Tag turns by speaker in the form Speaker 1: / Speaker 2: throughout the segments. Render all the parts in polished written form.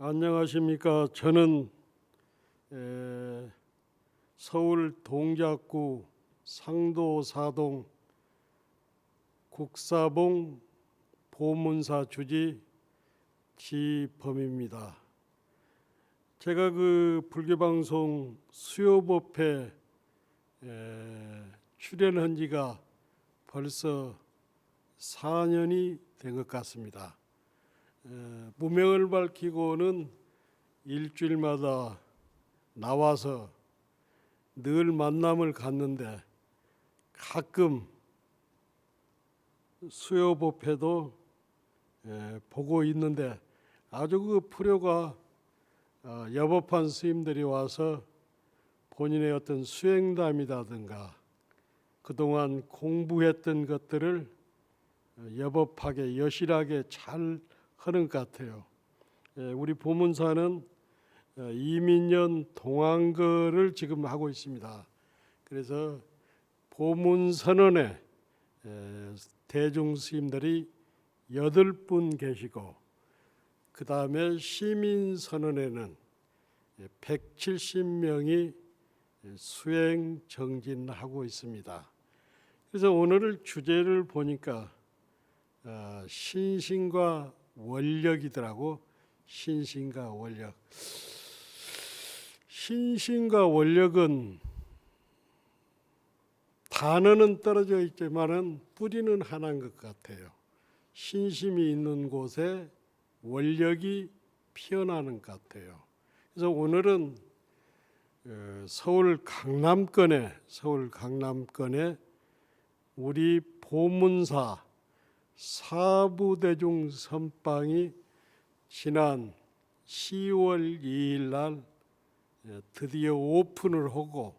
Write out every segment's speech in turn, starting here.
Speaker 1: 안녕하십니까. 저는 서울 동작구 상도 4동 국사봉 보문사 주지 지범입니다. 제가 그 불교방송 수요법회 출연한 지가 벌써 4년이 된 것 같습니다. 무명을 밝히고는 일주일마다 나와서 늘 만남을 갖는데 가끔 수요법회도 보고 있는데 아주 그 불효가 여법한 스님들이 와서 본인의 어떤 수행담이라든가 그동안 공부했던 것들을 여법하게 여실하게 잘 하는 것 같아요. 우리 보문사는 이민년 동안거를 지금 하고 있습니다. 그래서 보문선언에 대중 스님들이 8분 계시고 그 다음에 시민선언에는 170명이 수행 정진하고 있습니다. 그래서 오늘 주제를 보니까 신신과 원력이더라고. 신신과 원력. 신신과 원력은 단어는 떨어져 있지만은 뿌리는 하나인 것 같아요. 신심이 있는 곳에 원력이 피어나는 것 같아요. 그래서 오늘은 서울 강남권에 우리 보문사 사부대중 선방이 지난 10월 2일 날 드디어 오픈을 하고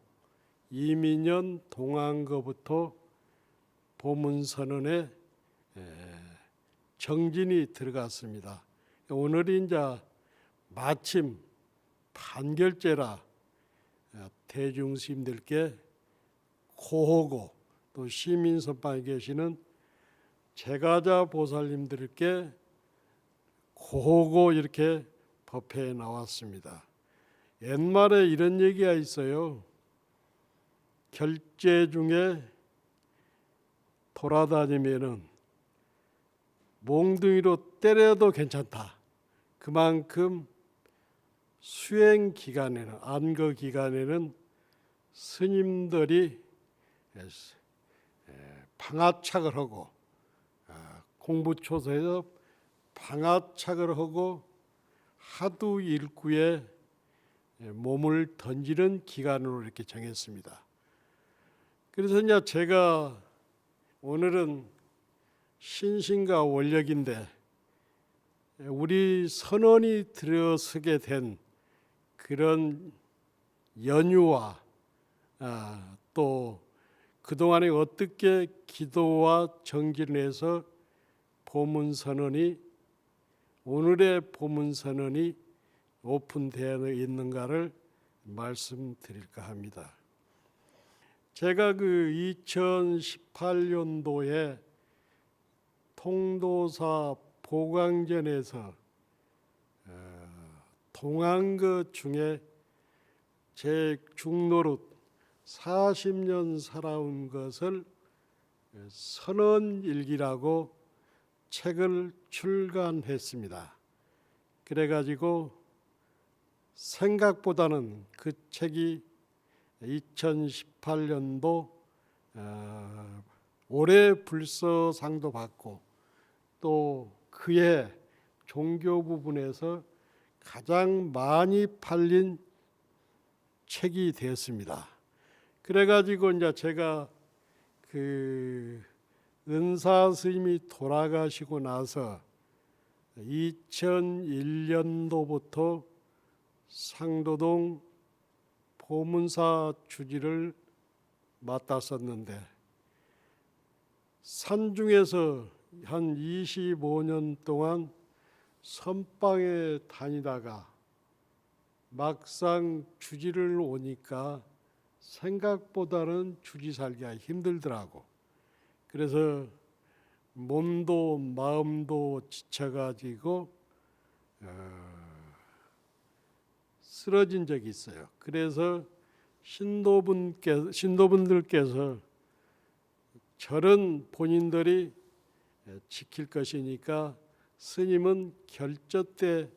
Speaker 1: 이민년 동안거부터 보문선언에 정진이 들어갔습니다. 오늘이 이제 마침 판결제라 대중 스님들께 고하고 또 시민 선방에 계시는 제가자 보살님들께 고하고 이렇게 법회에 나왔습니다. 옛말에 이런 얘기가 있어요. 결제 중에 돌아다니면은 몽둥이로 때려도 괜찮다. 그만큼 수행 기간에는 안거 기간에는 스님들이 방화착을 하고 공부초소에서 방화착을 하고 하두 일구에 몸을 던지는 기간으로 이렇게 정했습니다. 그래서 이제 제가 오늘은 신신과 원력인데 우리 선언이 들어서게 된 그런 연유와 또 그동안에 어떻게 기도와 정진해서 보문선언이 오늘의 보문선언이 오픈되어 있는가를 말씀드릴까 합니다. 제가 그 2018년도에 통도사 보광전에서 동안거 중에 제 중노릇 40년 살아온 것을 선언일기라고 책을 출간했습니다. 그래가지고 생각보다는 그 책이 2018년도 올해 불서상도 받고 또 그해 종교 부분에서 가장 많이 팔린 책이 되었습니다. 그래가지고 이제 제가 그 은사 스님이 돌아가시고 나서 2001년도부터 상도동 보문사 주지를 맡았었는데 산중에서 한 25년 동안 선방에 다니다가 막상 주지를 오니까 생각보다는 주지 살기가 힘들더라고. 그래서 몸도 마음도 지쳐가지고 쓰러진 적이 있어요. 그래서 신도분들께서 절은 본인들이 지킬 것이니까 스님은 결저 때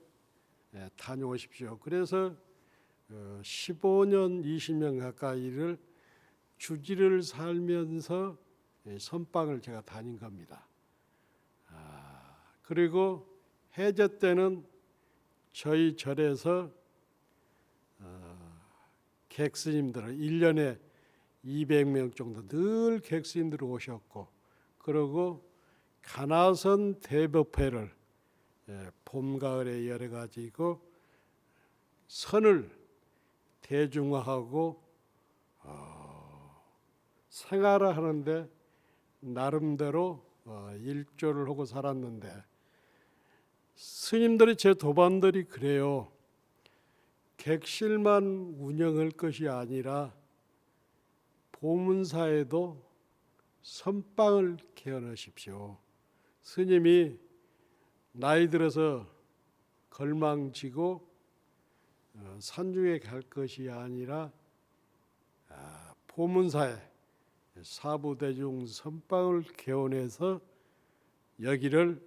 Speaker 1: 다녀오십시오. 그래서 15년, 20년 가까이를 주지를 살면서 선방을 제가 다닌 겁니다. 그리고 해제 때는 저희 절에서 객스님들을 1년에 200명 정도 늘 객스님들이 오셨고, 그리고 가나선 대법회를 봄 가을에 열어 가지고 선을 대중화하고 생활을 하는데 나름대로 일조를 하고 살았는데, 스님들이 제 도반들이 그래요. 객실만 운영할 것이 아니라 보문사에도 선방을 개헌하십시오. 스님이 나이 들어서 걸망지고 산중에 갈 것이 아니라 보문사에 사부대중 선방을 개헌해서 여기를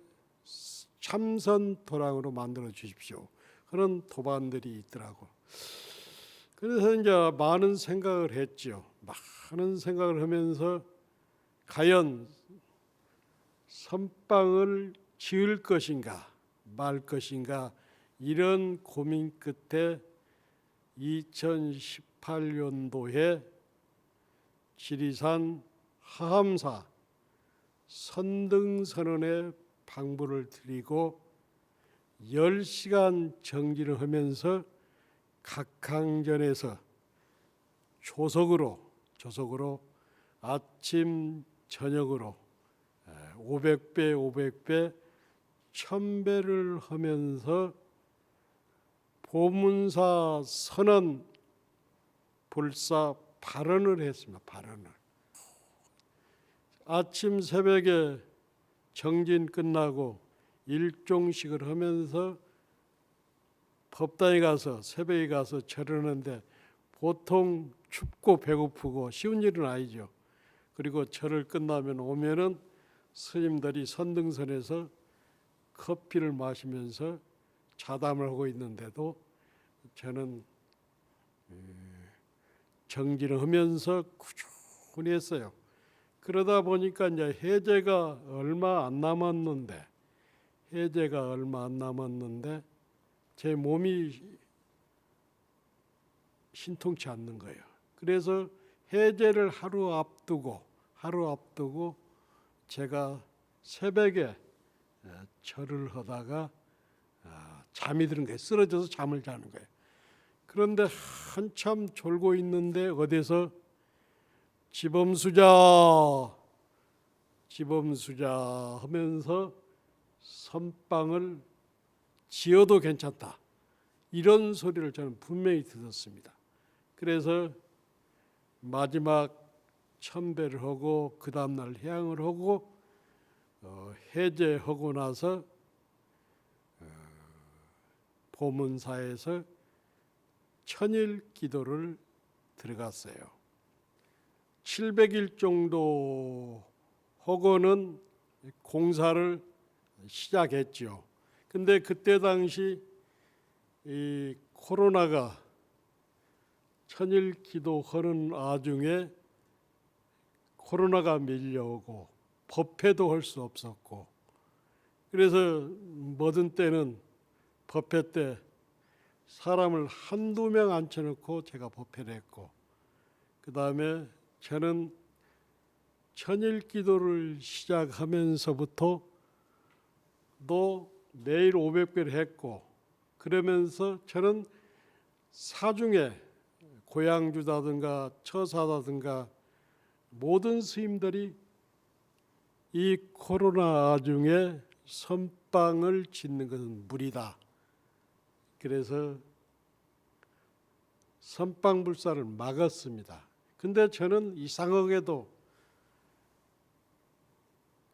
Speaker 1: 참선도량으로 만들어 주십시오. 그런 도반들이 있더라고. 그래서 이제 많은 생각을 했죠. 많은 생각을 하면서 과연 선방을 지을 것인가 말 것인가, 이런 고민 끝에 2018년도에 지리산 하암사 선등선언에 방부를 드리고 10시간 정진을 하면서 각항전에서 조석으로 아침 저녁으로 500배 500배 1000배를 하면서 보문사 선언 불사 발언을 했습니다. 발언을. 아침 새벽에 정진 끝나고 일종식을 하면서 법당에 가서 새벽에 가서 절하는데 보통 춥고 배고프고 쉬운 일은 아니죠. 그리고 절을 끝나면 오면은 스님들이 선등선에서 커피를 마시면서 자담을 하고 있는데도 저는 정진을 하면서 꾸준히 했어요. 그러다 보니까 이제 해제가 얼마 안 남았는데 제 몸이 신통치 않는 거예요. 그래서 해제를 하루 앞두고 제가 새벽에 절을 하다가 잠이 드는 거예요. 쓰러져서 잠을 자는 거예요. 그런데 한참 졸고 있는데 어디서 지범수자 하면서 선방을 지어도 괜찮다, 이런 소리를 저는 분명히 들었습니다. 그래서 마지막 천배를 하고 그 다음날 해양을 하고 해제하고 나서 보문사에서 천일 기도를 들어갔어요. 700일 정도 하고는 공사를 시작했죠. 근데 그때 당시 이 코로나가 천일 기도하는 와중에 코로나가 밀려오고 법회도 할 수 없었고, 그래서 모든 때는 법회 때 사람을 한두 명 앉혀놓고 제가 법회를 했고, 그 다음에 저는 천일 기도를 시작하면서부터 또 매일 500배를 했고, 그러면서 저는 사중에 고양주다든가 처사다든가 모든 스님들이 이 코로나 중에 선방을 짓는 것은 무리다. 그래서 선방불사를 막았습니다. 근데 저는 이상하게도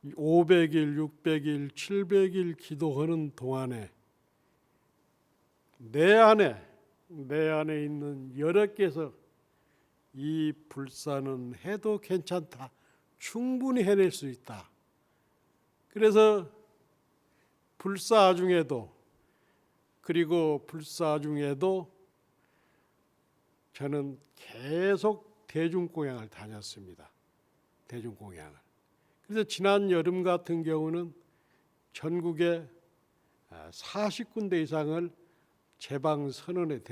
Speaker 1: 500일, 600일, 700일 기도하는 동안에 내 안에 내 안에 있는 여러께서 이 불사는 해도 괜찮다. 충분히 해낼 수 있다. 그래서 불사 중에도 그리고 불사 중에도 저는 계속 대중공양을 다녔습니다. 대중공양을. 그래서 지난 여름 같은 경우는 전국에 40군데 이상을 제방 선언의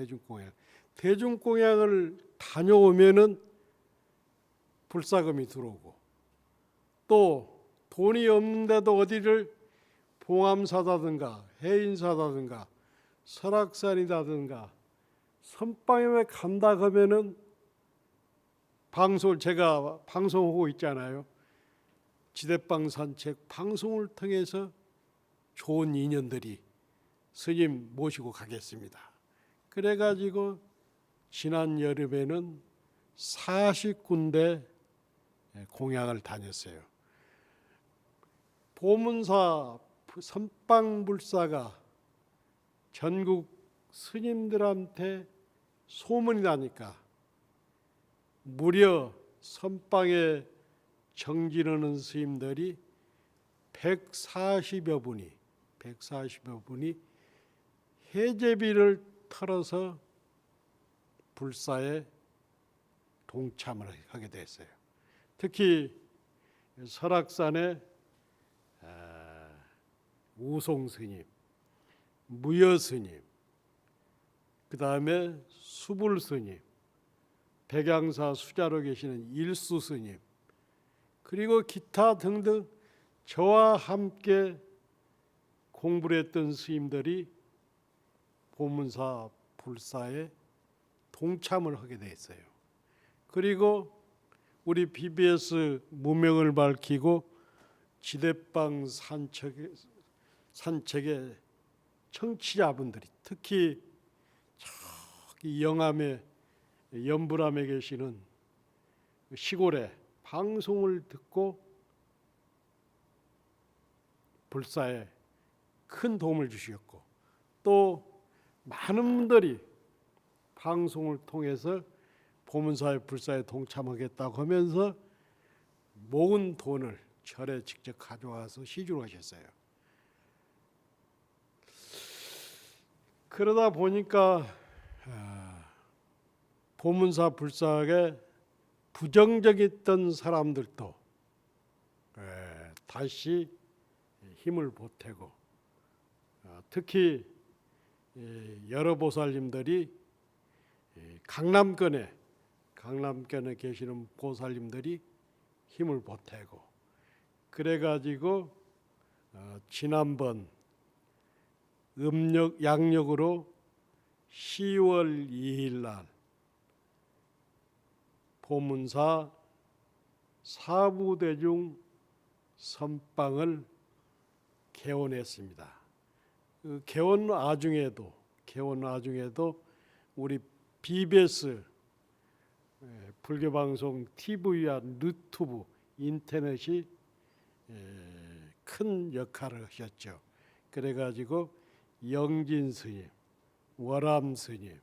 Speaker 1: 대중공양을 다녀오면은 불사금이 들어오고 또 돈이 없는데도 어디를 봉암사다든가 해인사다든가 설악산이라든가 선방에 간다 그러면은 제가 방송하고 있잖아요. 지대방 산책 방송을 통해서 좋은 인연들이 스님 모시고 가겠습니다. 그래가지고 지난 여름에는 40군데 공양을 다녔어요. 보문사 선방불사가 전국 스님들한테 소문이 나니까 무려 선방에 정진하는 스님들이 140여 분이 해제비를 털어서 불사에 동참을 하게 됐어요. 특히 설악산의 우송 스님, 무여 스님, 그 다음에 수불 스님, 백양사 수자로 계시는 일수 스님, 그리고 기타 등등 저와 함께 공부를 했던 스님들이 보문사 불사에 동참을 하게 됐어요. 그리고 우리 BBS 무명을 밝히고 지대방 산책의 청취자분들이 특히 저기 영암에 연불암에 계시는 시골에 방송을 듣고 불사에 큰 도움을 주셨고 또 많은 분들이 방송을 통해서 보문사의 불사에 동참하겠다고 하면서 모은 돈을 절에 직접 가져와서 시주로 하셨어요. 그러다 보니까 보문사 불사에 부정적이었던 사람들도 다시 힘을 보태고 특히 여러 보살님들이 강남권에 계시는 보살님들이 힘을 보태고 그래가지고 지난번 양력으로 10월 2일 날 보문사 사부대중 선방을 개원했습니다. 그 개원 와중에도 우리 BBS 불교방송 TV와 유튜브 인터넷이 큰 역할을 하셨죠. 그래가지고 영진 스님, 월암 스님,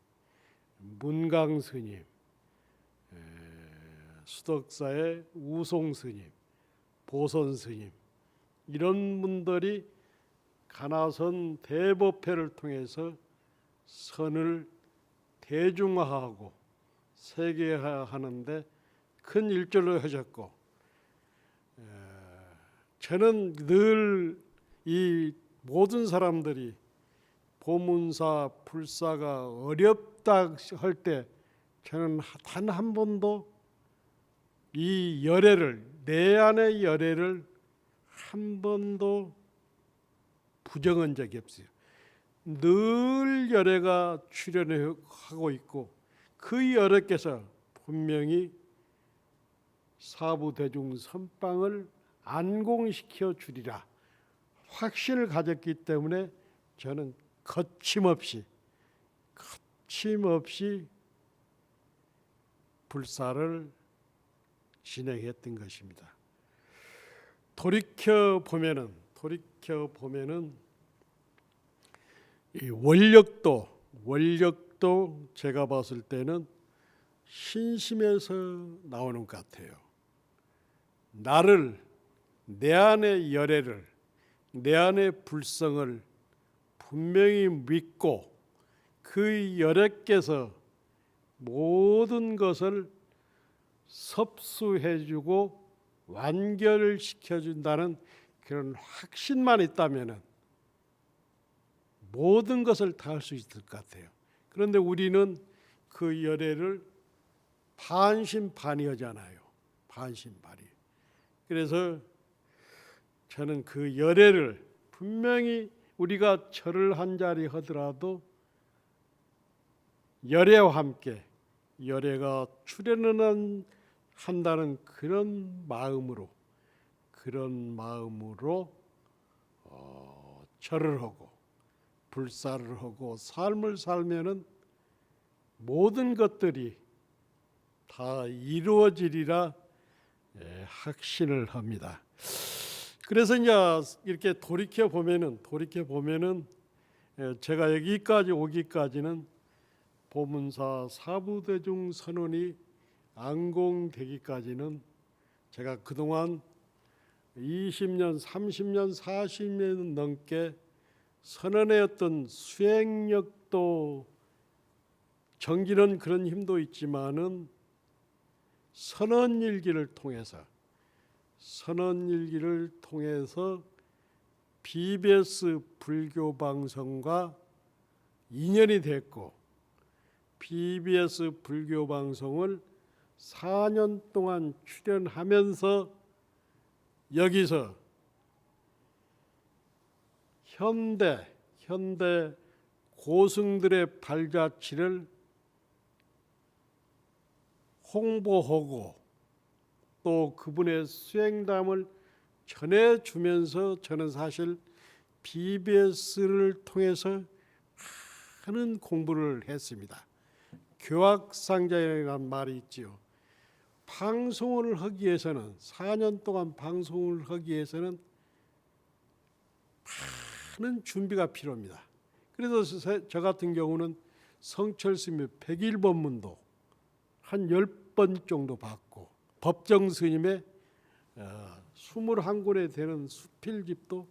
Speaker 1: 문강 스님, 수덕사의 우송 스님, 보선 스님 이런 분들이 가나선 대법회를 통해서 선을 대중화하고 세계화하는데 큰 일조를 하셨고 저는 늘 이 모든 사람들이 보문사 불사가 어렵다 할 때 저는 단 한 번도 이 열애를 내 안의 열애를 한 번도 부정한 적이 없어요. 늘 열애가 출현하고 있고 그 열애께서 분명히 사부대중 선방을 안공시켜 주리라 확신을 가졌기 때문에 저는 거침없이 불사를 진행했던 것입니다. 돌이켜 보면은 이 원력도 그것도 제가 봤을 때는 신심에서 나오는 것 같아요. 나를, 내 안의 열애를, 내 안의 불성을 분명히 믿고 그 열애께서 모든 것을 섭수해주고 완결을 시켜준다는 그런 확신만 있다면 모든 것을 다 할 수 있을 것 같아요. 그런데 우리는 그 열애를 반신반의하잖아요. 반신반의. 그래서 저는 그 열애를 분명히 우리가 절을 한 자리 하더라도 열애와 함께 열애가 출현을 한다는 그런 마음으로 절을 하고 불사를 하고 삶을 살면은 모든 것들이 다 이루어지리라 확신을 합니다. 그래서 이제 이렇게 돌이켜 보면은 제가 여기까지 오기까지는 보문사 사부대중 선언이 안공되기까지는 제가 그동안 20년, 30년, 40년 넘게 선언의 어떤 수행력도 정기는 그런 힘도 있지만은 선언일기를 통해서 BBS 불교 방송과 인연이 됐고 BBS 불교 방송을 4년 동안 출연하면서 여기서 현대 고승들의 발자취를 홍보하고 또 그분의 수행담을 전해주면서 저는 사실 BBS를 통해서 많은 공부를 했습니다. 교학상자라는 말이 있지요. 방송을 하기 위해서는 4년 동안 방송을 하기 위해서는 많은 준비가 필요합니다. 그래서 저 같은 경우는 성철스님의 101법문도 한 10번 정도 받고 법정 스님의 21권에 되는 수필집도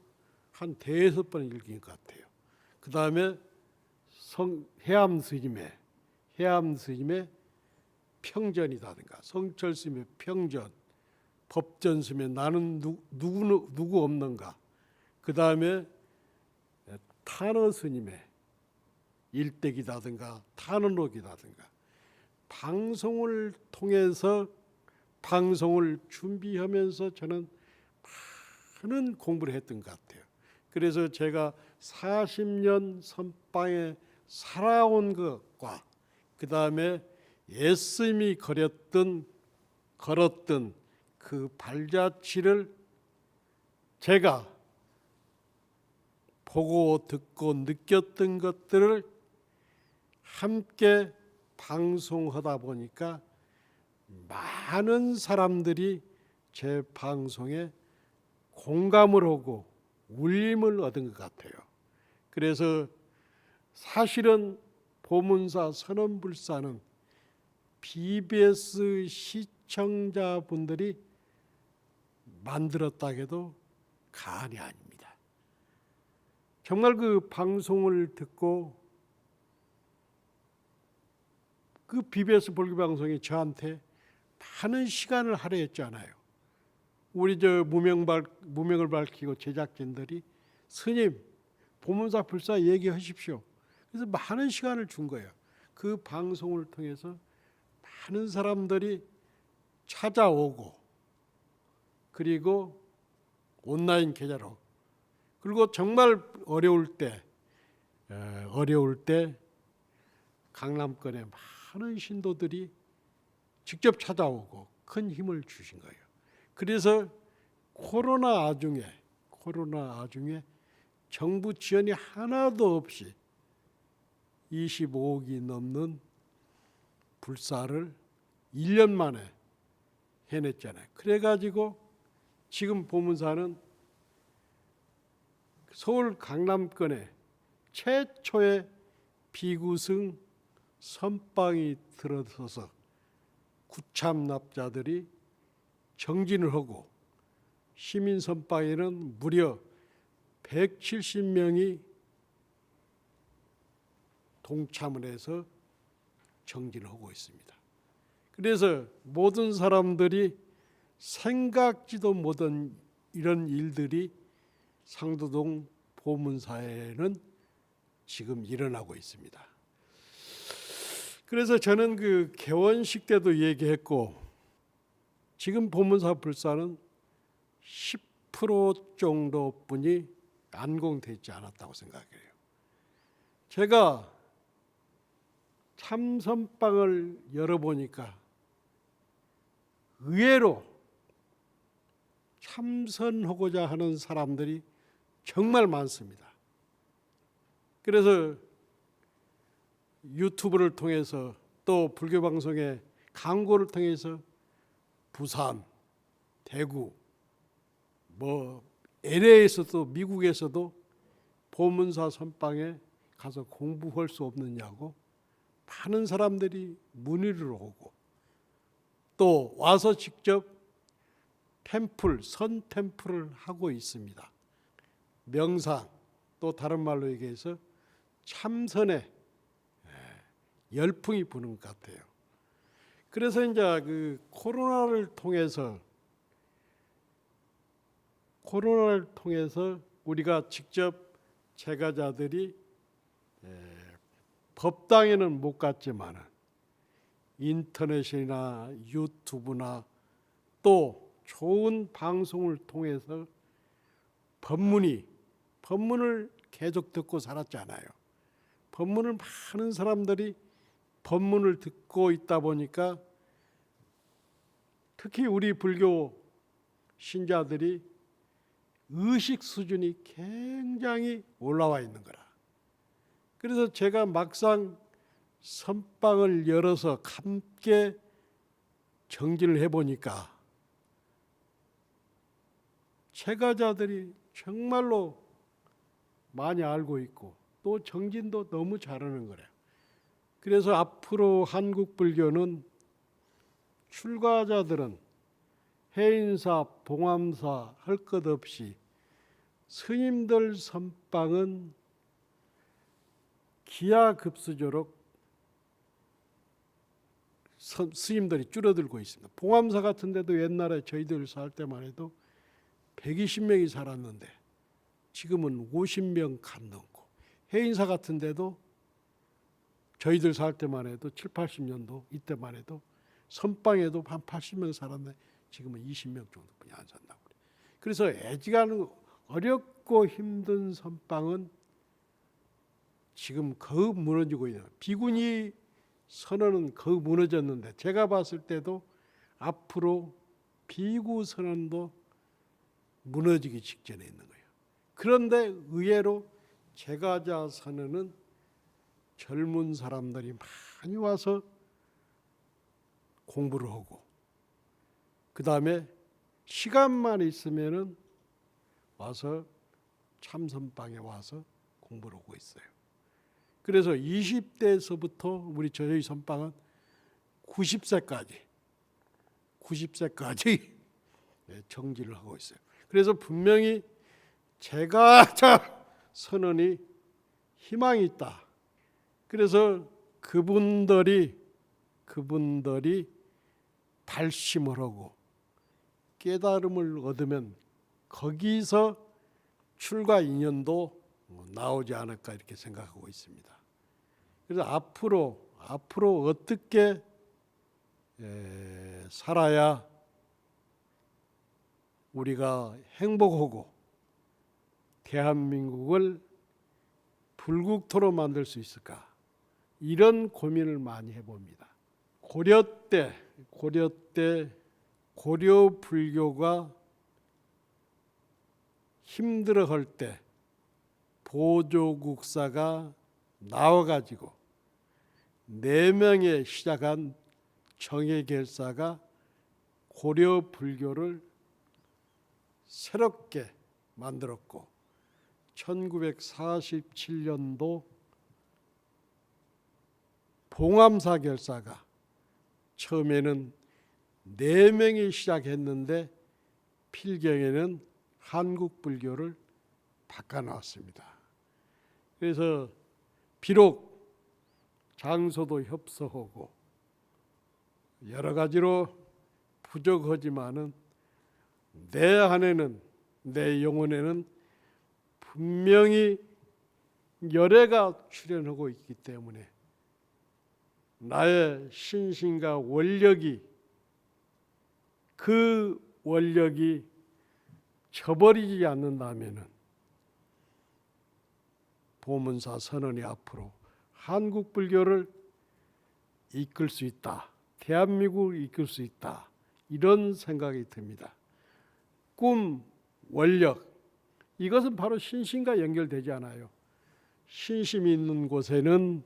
Speaker 1: 한 5번 읽은 것 같아요. 그 다음에 해암 스님의 평전이라든가 성철스님의 평전, 법전스님의 나는 누구 없는가, 그 다음에 탄어 스님의 일대기라든가 탄원록이라든가 방송을 통해서 방송을 준비하면서 저는 많은 공부를 했던 것 같아요. 그래서 제가 40년 선방에 살아온 것과 그 다음에 예수님이 걸었던 그 발자취를 제가 보고 듣고 느꼈던 것들을 함께 방송하다 보니까 많은 사람들이 제 방송에 공감을 하고 울림을 얻은 것 같아요. 그래서 사실은 보문사 선언불사는 BBS 시청자분들이 만들었다 해도 과언이 아닙니다. 정말 그 방송을 듣고 그 BBS 불교방송이 저한테 많은 시간을 할애했잖아요. 우리 저 무명을 밝히고 제작진들이 스님 보문사 불사 얘기하십시오. 그래서 많은 시간을 준 거예요. 그 방송을 통해서 많은 사람들이 찾아오고 그리고 온라인 계좌로 그리고 정말 어려울 때 강남권에 많은 신도들이 직접 찾아오고 큰 힘을 주신 거예요. 그래서 코로나 아중에 정부 지원이 하나도 없이 25억이 넘는 불사를 1년 만에 해냈잖아요. 그래가지고 지금 보문사는 서울 강남권에 최초의 비구승 선빵이 들어서서 구참납자들이 정진을 하고 시민 선빵에는 무려 170명이 동참을 해서 정진을 하고 있습니다. 그래서 모든 사람들이 생각지도 못한 이런 일들이 상도동 보문사에는 지금 일어나고 있습니다. 그래서 저는 그 개원식 때도 얘기했고, 지금 보문사 불사는 10% 정도뿐이 안공되지 않았다고 생각해요. 제가 참선방을 열어보니까 의외로 참선하고자 하는 사람들이 정말 많습니다. 그래서 유튜브를 통해서 또 불교 방송의 광고를 통해서 부산, 대구, LA에서도 미국에서도 보문사 선방에 가서 공부할 수 없느냐고 많은 사람들이 문의를 오고, 또 와서 직접 선 템플을 하고 있습니다. 명상, 또 다른 말로 얘기해서 참선에 열풍이 부는 것 같아요. 그래서 이제 그 코로나를 통해서 우리가 직접 제가자들이 법당에는 못 갔지만 인터넷이나 유튜브나 또 좋은 방송을 통해서 법문을 계속 듣고 살았잖아요. 법문을 많은 사람들이 법문을 듣고 있다 보니까 특히 우리 불교 신자들이 의식 수준이 굉장히 올라와 있는 거라. 그래서 제가 막상 선방을 열어서 함께 정진을 해보니까 제가자들이 정말로 많이 알고 있고 또 정진도 너무 잘하는 거래요. 그래서 앞으로 한국 불교는 출가자들은 해인사, 봉암사 할 것 없이 스님들 선방은 기하급수적으로 스님들이 줄어들고 있습니다. 봉암사 같은 데도 옛날에 저희들 살 때만 해도 120명이 살았는데 지금은 50명 간 넘고, 해인사 같은 데도 저희들 살 때만 해도 7, 80년도 이때만 해도 선방에도 한 80명 살았는데 지금은 20명 정도뿐이 안 산다고 그래요. 그래서 애지간한 어렵고 힘든 선방은 지금 거의 무너지고 있는, 비구니 선언은 거의 무너졌는데 제가 봤을 때도 앞으로 비구 선언도 무너지기 직전에 있는 거예요. 그런데 의외로 제가자 선언은 젊은 사람들이 많이 와서 공부를 하고, 그 다음에 시간만 있으면은 와서 참선방에 와서 공부를 하고 있어요. 그래서 20대에서부터 저희 선방은 90세까지 정진을 하고 있어요. 그래서 분명히 제가자 선언이 희망이 있다. 그래서 그분들이 발심을 하고 깨달음을 얻으면 거기서 출가 인연도 나오지 않을까 이렇게 생각하고 있습니다. 그래서 앞으로 어떻게 살아야 우리가 행복하고 대한민국을 불국토로 만들 수 있을까, 이런 고민을 많이 해봅니다. 고려 때 고려 불교가 힘들어할 때 보조국사가 나와가지고 4명에 시작한 정예결사가 고려 불교를 새롭게 만들었고, 1947년도 봉암사 결사가 처음에는 4명이 시작했는데 필경에는 한국 불교를 바꿔놨습니다. 그래서 비록 장소도 협소하고 여러 가지로 부족하지만은 내 안에는, 내 영혼에는 분명히 열애가 출현하고 있기 때문에 나의 신심과 원력이, 그 원력이 저버리지 않는다면은 보문사 선언이 앞으로 한국 불교를 이끌 수 있다, 대한민국을 이끌 수 있다, 이런 생각이 듭니다. 꿈, 원력, 이것은 바로 신심과 연결되지 않아요. 신심이 있는 곳에는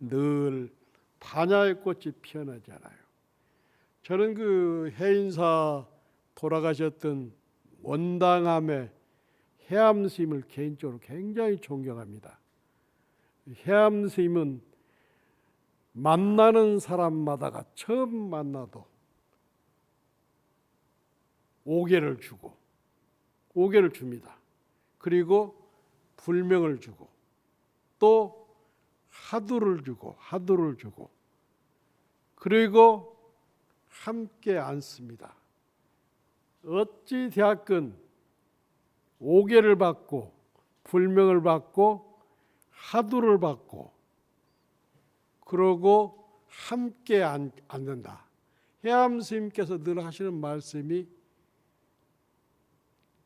Speaker 1: 늘 반야의 꽃이 피어나지 않아요. 저는 그 해인사 돌아가셨던 원당함의 해암 스님을 개인적으로 굉장히 존경합니다. 해암 스님은 만나는 사람마다가 처음 만나도 오개를 주고, 오개를 줍니다. 그리고 불명을 주고, 또 하두를 주고, 하두를 주고, 그리고 함께 앉습니다. 어찌 되었건 오개를 받고, 불명을 받고, 하두를 받고, 그러고 함께 앉는다. 해암 스님께서 늘 하시는 말씀이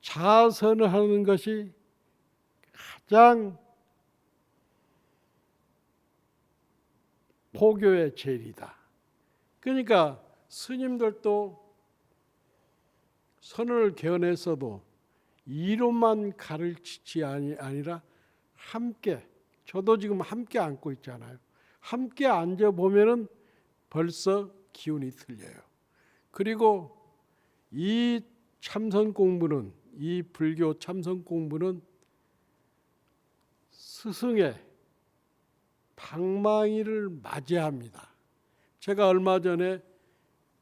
Speaker 1: 자선을 하는 것이 가장 포교의 제일이다. 그러니까 스님들도 선을 개헌했어도 이론만 가르치지 아니라 함께, 저도 지금 함께 앉고 있잖아요. 함께 앉아보면은 벌써 기운이 틀려요. 그리고 이 참선 공부는, 이 불교 참선 공부는 스승의 방망이를 맞이합니다. 제가 얼마 전에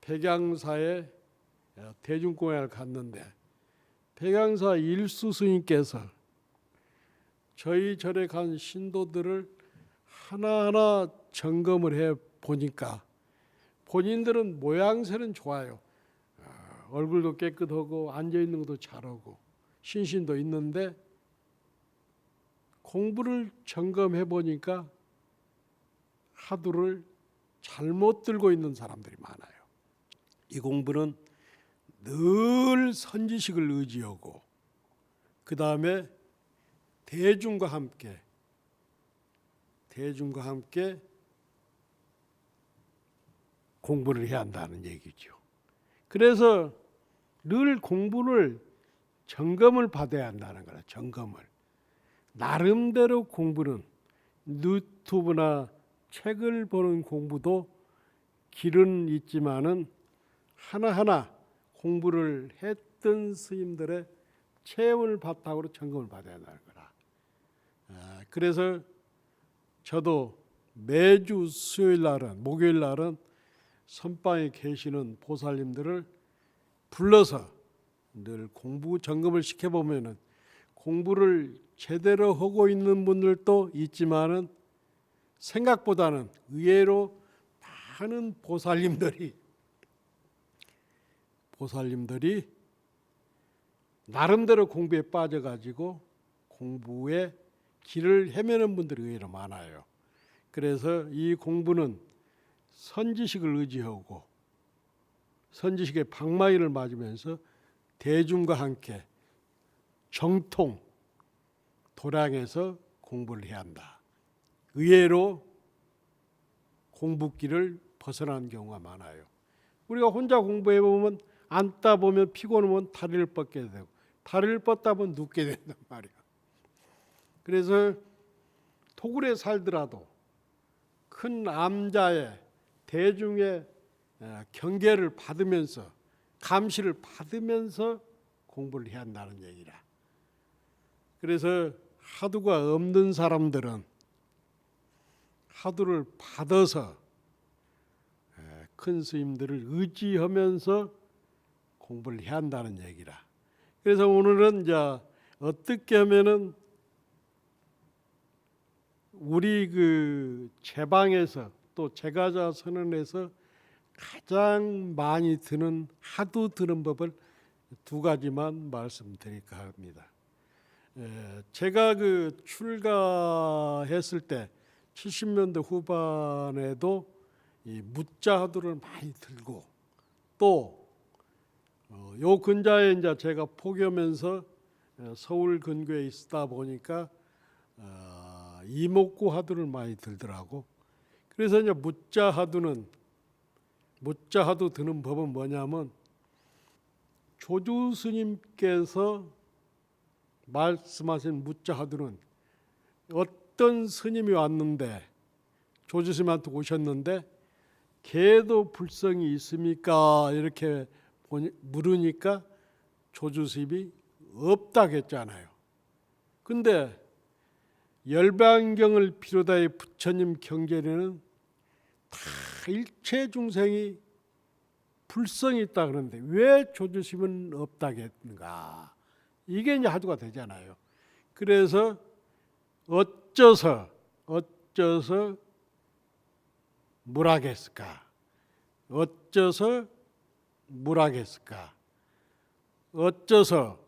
Speaker 1: 백양사에 대중공연을 갔는데 백양사 일수 스님께서 저희 절에 간 신도들을 하나하나 점검을 해 보니까 본인들은 모양새는 좋아요. 얼굴도 깨끗하고 앉아있는 것도 잘하고 신심도 있는데 공부를 점검해 보니까 하두를 잘못 들고 있는 사람들이 많아요. 이 공부는 늘 선지식을 의지하고 그 다음에 대중과 함께 공부를 해야 한다는 얘기죠. 그래서 늘 공부를 점검을 받아야 한다는 거라. 점검을. 나름대로 공부는 유튜브나 책을 보는 공부도 길은 있지만은 하나하나 공부를 했던 스님들의 체험을 바탕으로 점검을 받아야 한다는 거라. 그래서 저도 매주 수요일 날은, 목요일 날은 선방에 계시는 보살님들을 불러서 늘 공부 점검을 시켜보면은 공부를 제대로 하고 있는 분들도 있지만은 생각보다는 의외로 많은 보살님들이 나름대로 공부에 빠져가지고 공부에 길을 헤매는 분들이 의외로 많아요. 그래서 이 공부는 선지식을 의지하고 선지식의 방망이를 맞으면서 대중과 함께 정통 도량에서 공부를 해야 한다. 의외로 공부길을 벗어나는 경우가 많아요. 우리가 혼자 공부해 보면 앉다 보면 피곤하면 다리를 뻗게 되고 다리를 뻗다 보면 눕게 된단 말이야. 그래서 토굴에 살더라도 큰 암자의 대중의 경계를 받으면서 감시를 받으면서 공부를 해야 한다는 얘기라. 그래서 하두가 없는 사람들은 하도를 받아서 큰 스님들을 의지하면서 공부를 해야 한다는 얘기라. 그래서 오늘은 이제 어떻게 하면은 우리 그 제방에서 또 제가자 선언에서 가장 많이 드는 하도 드는 법을 두 가지만 말씀드릴까 합니다. 제가 그 출가했을 때 70년대 후반에도 이 묻자 하도를 많이 들고 또 요 근자에 이제 제가 포교하면서 서울 근교에 있다 보니까 이목구 하도를 많이 들더라고. 그래서 이제 묻자 하도 드는 법은 뭐냐면 조주 스님께서 말씀하신 묻자 하도는 어떤 스님이 왔는데 조주 스님한테 오셨는데 개도 불성이 있습니까? 이렇게 물으니까 조주 스님이 없다고 했잖아요. 근데 열반경을 비롯하여 부처님 경전에는 다 일체 중생이 불성이 있다 그러는데 왜 조주 스님은 없다고 했는가? 이게 이제 하도가 되잖아요. 그래서 어째서 물하겠을까? 어째서 물하겠을까? 어째서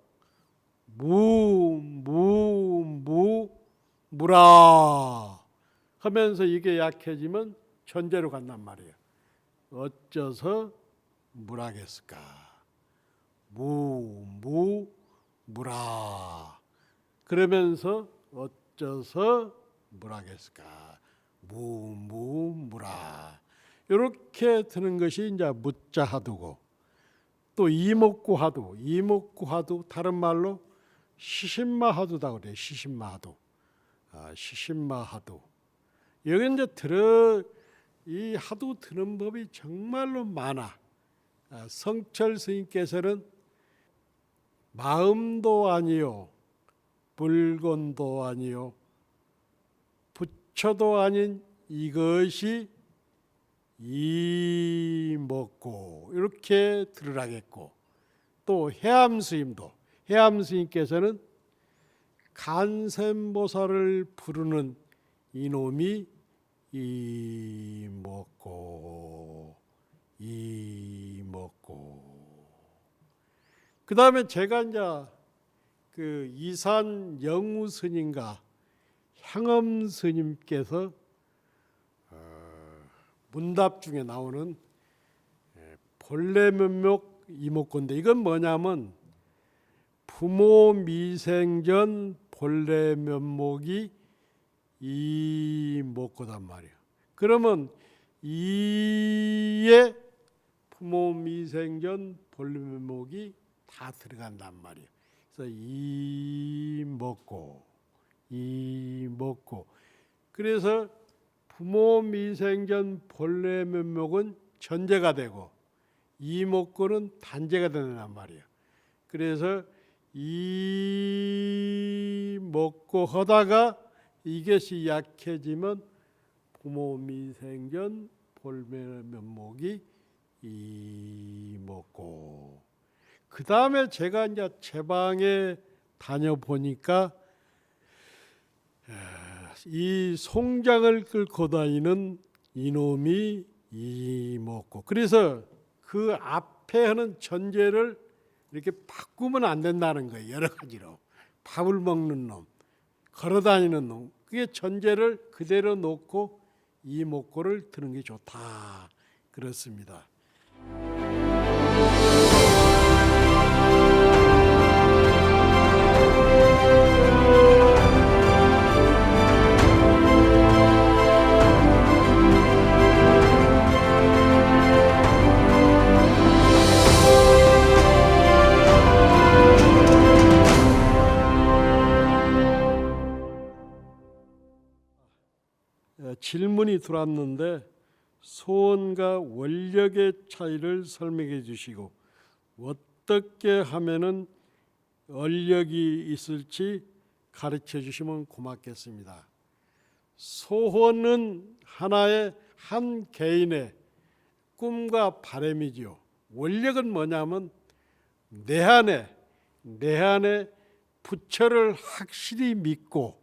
Speaker 1: 무라 하면서 이게 약해지면 전제로 간단 말이에요. 어째서 물하겠을까? 무라 그러면서 어째서 물하겠을까? 무라 이렇게 드는 것이 이제 묻자 하도고 또 이목구 하도 다른 말로 시신마 하도다 그래요. 시신마 하도. 여기 이제 이 하도 드는 법이 정말로 많아. 성철 스님께서는 마음도 아니요, 불곤도 아니요, 부처도 아닌 이것이 이먹고 이렇게 들으라겠고 또 해암 스님께서는 간센보살을 부르는 이놈이 이먹고 그 다음에 제가 이제 그 이산 영우 스님과 향엄 스님께서 문답 중에 나오는 본래 면목 이목구인데 이건 뭐냐면 부모 미생전 본래 면목이 이목구단 말이에요. 그러면 이에 부모 미생전 본래 면목이 다 들어간단 말이에요. 그래서 이목구 그래서 부모 미생전 본래 면목은 전제가 되고 이목구는 단제가 된단 말이에요. 그래서 이목구 하다가 이것이 약해지면 부모 미생전 본래 면목이 이목구. 그 다음에 제가 이제 제방에 다녀보니까 이 송장을 끌고 다니는 이놈이 이목구. 그래서 그 앞에 하는 전제를 이렇게 바꾸면 안 된다는 거예요. 여러 가지로. 밥을 먹는 놈, 걸어다니는 놈. 그게 전제를 그대로 놓고 이목구를 드는 게 좋다. 그렇습니다. 질문이 들어왔는데 소원과 원력의 차이를 설명해 주시고 어떻게 하면은 원력이 있을지 가르쳐 주시면 고맙겠습니다. 소원은 하나의 한 개인의 꿈과 바람이지요. 원력은 뭐냐면 내 안에 부처를 확실히 믿고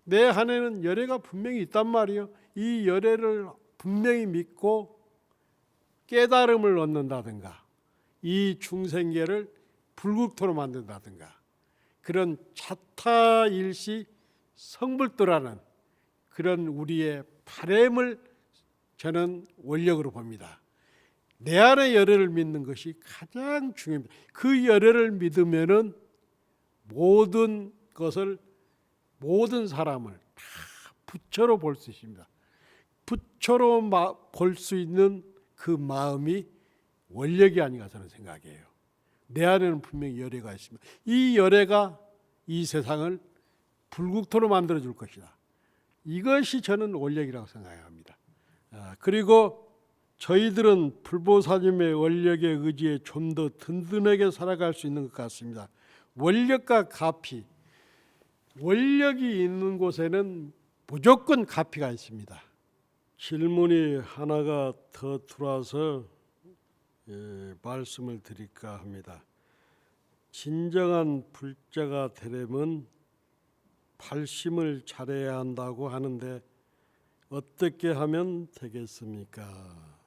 Speaker 1: 내 안에는 열애가 분명히 있단 말이에요. 이 열애를 분명히 믿고 깨달음을 얻는다든가 이 중생계를 불국토로 만든다든가 그런 차타일시 성불도라는 그런 우리의 바람을 저는 원력으로 봅니다. 내 안의 열애를 믿는 것이 가장 중요합니다. 그 열애를 믿으면은 모든 것을 모든 사람을 다 부처로 볼 수 있습니다. 부처로 볼 수 있는 그 마음이 원력이 아닌가 저는 생각해요. 내 안에는 분명히 열애가 있습니다. 이 열애가 이 세상을 불국토로 만들어 줄 것이다. 이것이 저는 원력이라고 생각합니다. 그리고 저희들은 불보살님의 원력에 의지해 좀 더 든든하게 살아갈 수 있는 것 같습니다. 원력과 가피, 원력이 있는 곳에는 무조건 가피가 있습니다. 질문이 하나가 더 들어와서 말씀을 드릴까 합니다. 진정한 불자가 되려면 발심을 잘해야 한다고 하는데 어떻게 하면 되겠습니까?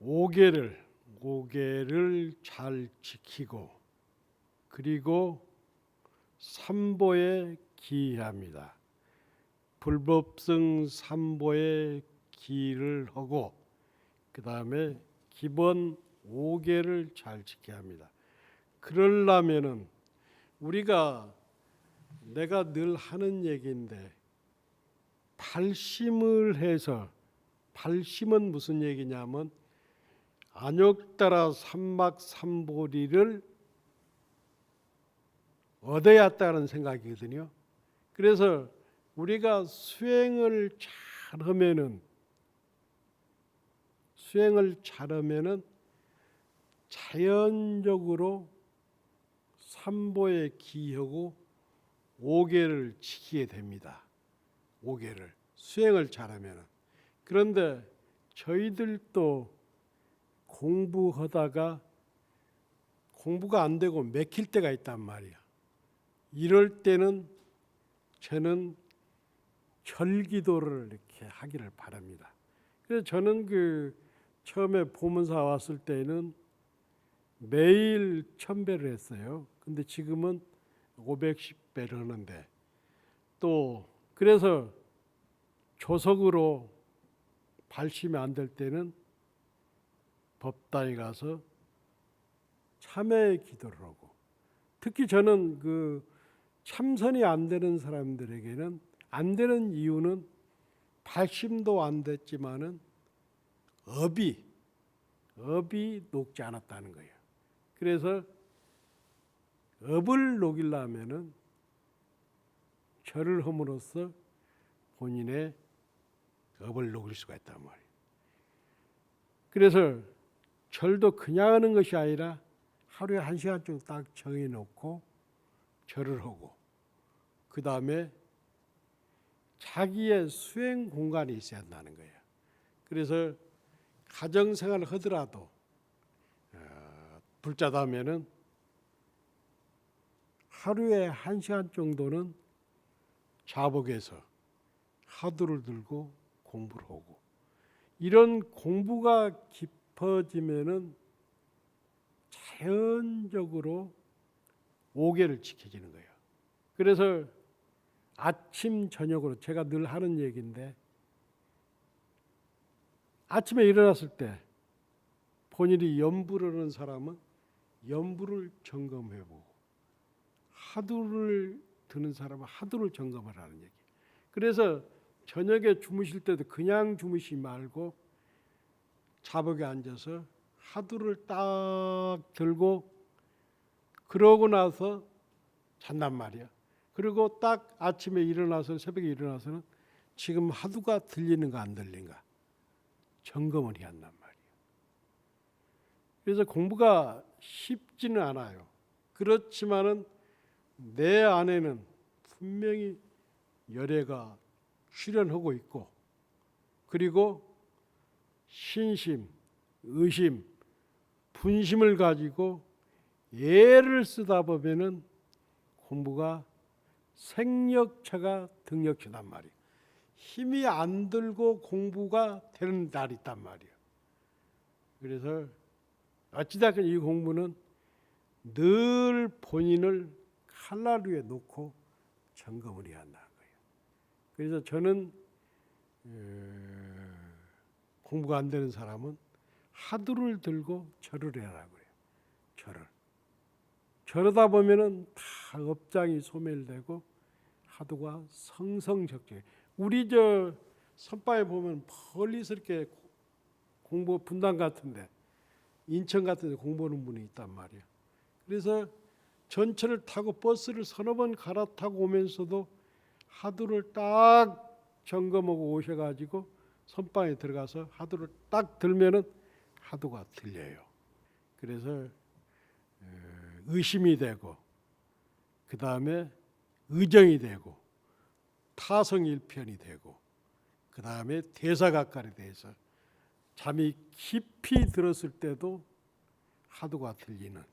Speaker 1: 5계를 잘 지키고 그리고 삼보에 기합니다. 불법성 삼보에 기를 하고 그 다음에 기본 5계를 잘 지켜야 합니다. 그러려면은 우리가 내가 늘 하는 얘기인데 발심을 해서 발심은 무슨 얘기냐면 안욕따라 삼막삼보리를 얻어야 한다는 생각이거든요. 그래서 우리가 수행을 잘하면은 자연적으로 삼보에 기하고 5계를 지키게 됩니다. 5계를 수행을 잘하면은. 그런데 저희들도 공부하다가 공부가 안 되고 맥힐 때가 있단 말이야. 이럴 때는 저는 절기도를 이렇게 하기를 바랍니다. 그래서 저는 처음에 보문사 왔을 때는 매일 1000배를 했어요. 근데 지금은 510배를 하는데 또 그래서 조석으로 발심이 안 될 때는 법당에 가서 참회 기도를 하고 특히 저는 참선이 안 되는 사람들에게는 안 되는 이유는 발심도 안 됐지만은 업이 녹지 않았다는 거예요. 그래서 업을 녹이려면은 절을 함으로써 본인의 업을 녹일 수가 있단 말이에요. 그래서 절도 그냥 하는 것이 아니라 하루에 1시간쯤 딱 정해놓고 절을 하고 그 다음에 자기의 수행 공간이 있어야 한다는 거예요. 그래서 가정생활을 하더라도 불자다면은 하루에 1시간 정도는 자복해서 화두를 들고 공부를 하고 이런 공부가 깊어지면은 자연적으로 5계를 지켜지는 거예요. 그래서 아침 저녁으로 제가 늘 하는 얘기인데 아침에 일어났을 때 본인이 염불을 하는 사람은 염불을 점검해보고 하두를 드는 사람은 하두를 점검을 하는 얘기. 그래서 저녁에 주무실 때도 그냥 주무시지 말고 자복에 앉아서 하두를 딱 들고 그러고 나서 잔단 말이야. 그리고 딱 아침에 일어나서 새벽에 일어나서는 지금 하두가 들리는가 안 들리는가 점검을 해야 한단 말이에요. 그래서 공부가 쉽지는 않아요. 그렇지만은 내 안에는 분명히 열애가 출현하고 있고, 그리고 신심, 의심, 분심을 가지고 애를 쓰다 보면은 공부가 생력차가 등력치단 말이에요. 힘이 안 들고 공부가 되는 날이 있단 말이에요. 그래서 어찌됐건 이 공부는 늘 본인을 칼날 위에 놓고 점검을 해야 한다는 거예요. 그래서 저는 공부가 안 되는 사람은 하두를 들고 절을 해라 그래요. 절을. 저러다 보면은 다 업장이 소멸되고 하두가 성성적절. 우리 저 선바에 보면 멀리서 이렇게 공부 분당 같은데, 인천 같은데 공부하는 분이 있단 말이에요. 그래서 전철을 타고 버스를 서너 번 갈아타고 오면서도 하두를 딱 점검하고 오셔가지고 선방에 들어가서 하두를 딱 들면은 하두가 들려요. 그래서 의심이 되고, 그 다음에 의정이 되고, 타성일편이 되고, 그 다음에 대사각깔에 대해서 잠이 깊이 들었을 때도 하두가 들리는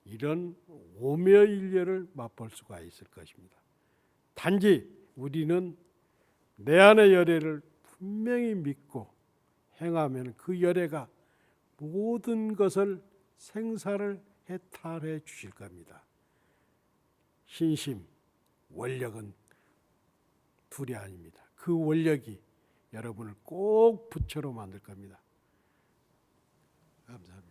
Speaker 1: 이런 오묘일례를 맛볼 수가 있을 것입니다. 단지 우리는 내 안의 열애를 분명히 믿고 행하면 그 열애가 모든 것을 생사를 해탈해 주실 겁니다. 신심, 원력은 둘이 아닙니다. 그 원력이 여러분을 꼭 부처로 만들 겁니다. 감사합니다.